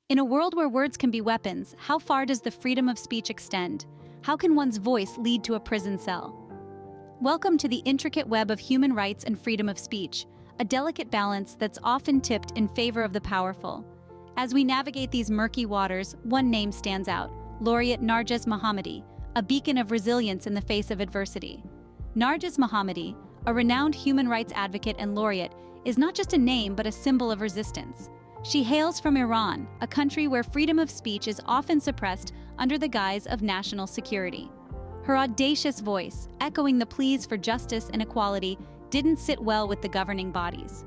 In a world where words can be weapons, how far does the freedom of speech extend? How can one's voice lead to a prison cell? Welcome to the intricate web of human rights and freedom of speech, a delicate balance that's often tipped in favor of the powerful. As we navigate these murky waters, one name stands out: laureate Narges Mohammadi, a beacon of resilience in the face of adversity. Narges Mohammadi, a renowned human rights advocate and laureate, is not just a name but a symbol of resistance. She hails from Iran, a country where freedom of speech is often suppressed under the guise of national security. Her audacious voice, echoing the pleas for justice and equality, didn't sit well with the governing bodies.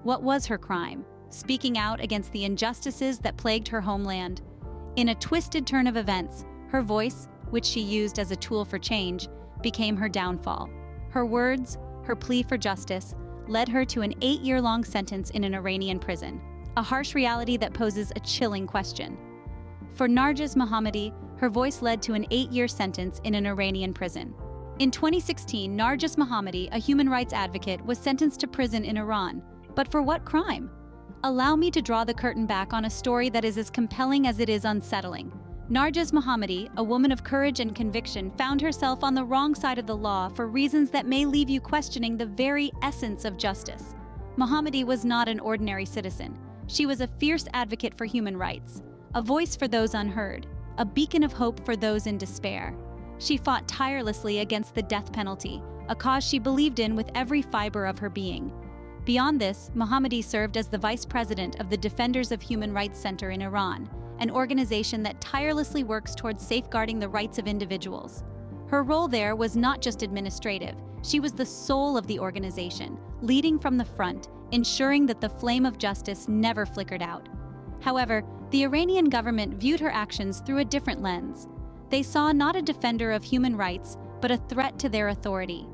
What was her crime? Speaking out against the injustices that plagued her homeland. In a twisted turn of events, her voice, which she used as a tool for change, became her downfall. Her words, her plea for justice, led her to an 8-year-long sentence in an Iranian prison, a harsh reality that poses a chilling question. For Narges Mohammadi, her voice led to an 8-year sentence in an Iranian prison. In 2016, Narges Mohammadi, a human rights advocate, was sentenced to prison in Iran. But for what crime? Allow me to draw the curtain back on a story that is as compelling as it is unsettling. Narges Mohammadi, a woman of courage and conviction, found herself on the wrong side of the law for reasons that may leave you questioning the very essence of justice. Mohammadi was not an ordinary citizen. She was a fierce advocate for human rights, a voice for those unheard, a beacon of hope for those in despair. She fought tirelessly against the death penalty, a cause she believed in with every fiber of her being. Beyond this, Mohammadi served as the vice president of the Defenders of Human Rights Center in Iran, an organization that tirelessly works towards safeguarding the rights of individuals. Her role there was not just administrative. She was the soul of the organization, leading from the front, ensuring that the flame of justice never flickered out. However, the Iranian government viewed her actions through a different lens. They saw not a defender of human rights, but a threat to their authority.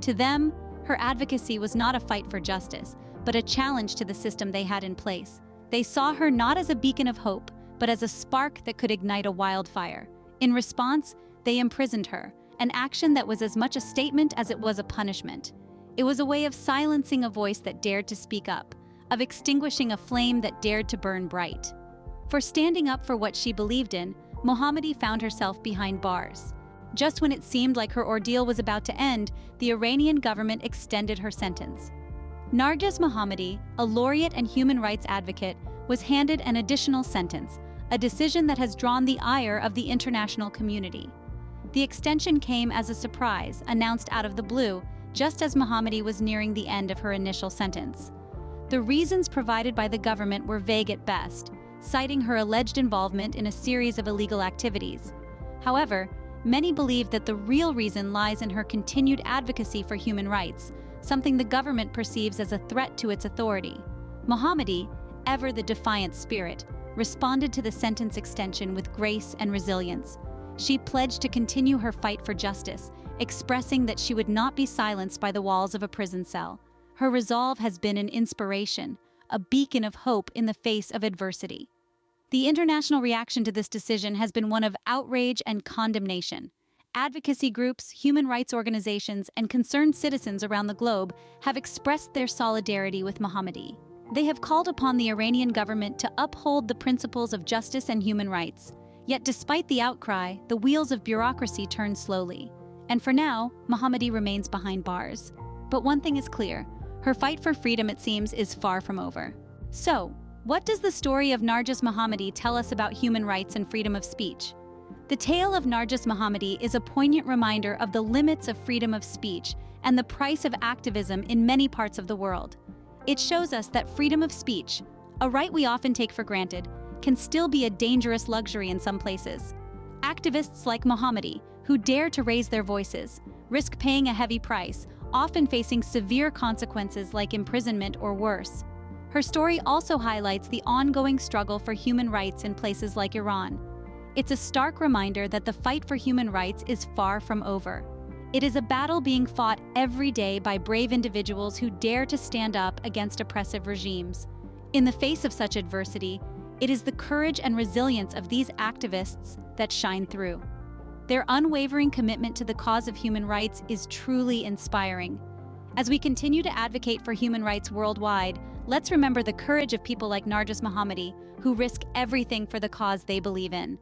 To them, her advocacy was not a fight for justice, but a challenge to the system they had in place. They saw her not as a beacon of hope, but as a spark that could ignite a wildfire. In response, they imprisoned her, an action that was as much a statement as it was a punishment. It was a way of silencing a voice that dared to speak up, of extinguishing a flame that dared to burn bright. For standing up for what she believed in, Mohammadi found herself behind bars. Just when it seemed like her ordeal was about to end, the Iranian government extended her sentence. Narges Mohammadi, a laureate and human rights advocate, was handed an additional sentence, a decision that has drawn the ire of the international community. The extension came as a surprise, announced out of the blue, just as Mohammadi was nearing the end of her initial sentence. The reasons provided by the government were vague at best, citing her alleged involvement in a series of illegal activities. However, many believe that the real reason lies in her continued advocacy for human rights, something the government perceives as a threat to its authority. Mohammadi, ever the defiant spirit, responded to the sentence extension with grace and resilience. She pledged to continue her fight for justice, expressing that she would not be silenced by the walls of a prison cell. Her resolve has been an inspiration, a beacon of hope in the face of adversity. The international reaction to this decision has been one of outrage and condemnation. Advocacy groups, human rights organizations, and concerned citizens around the globe have expressed their solidarity with Mohammadi. They have called upon the Iranian government to uphold the principles of justice and human rights. Yet despite the outcry, the wheels of bureaucracy turn slowly. And for now, Mohammadi remains behind bars. But one thing is clear: her fight for freedom, it seems, is far from over. So, what does the story of Narges Mohammadi tell us about human rights and freedom of speech? The tale of Narges Mohammadi is a poignant reminder of the limits of freedom of speech and the price of activism in many parts of the world. It shows us that freedom of speech, a right we often take for granted, can still be a dangerous luxury in some places. Activists like Mohammadi, who dare to raise their voices, risk paying a heavy price, often facing severe consequences like imprisonment or worse. Her story also highlights the ongoing struggle for human rights in places like Iran. It's a stark reminder that the fight for human rights is far from over. It is a battle being fought every day by brave individuals who dare to stand up against oppressive regimes. In the face of such adversity, it is the courage and resilience of these activists that shine through. Their unwavering commitment to the cause of human rights is truly inspiring. As we continue to advocate for human rights worldwide, Let's remember the courage of people like Narges Mohammadi, who risk everything for the cause they believe in.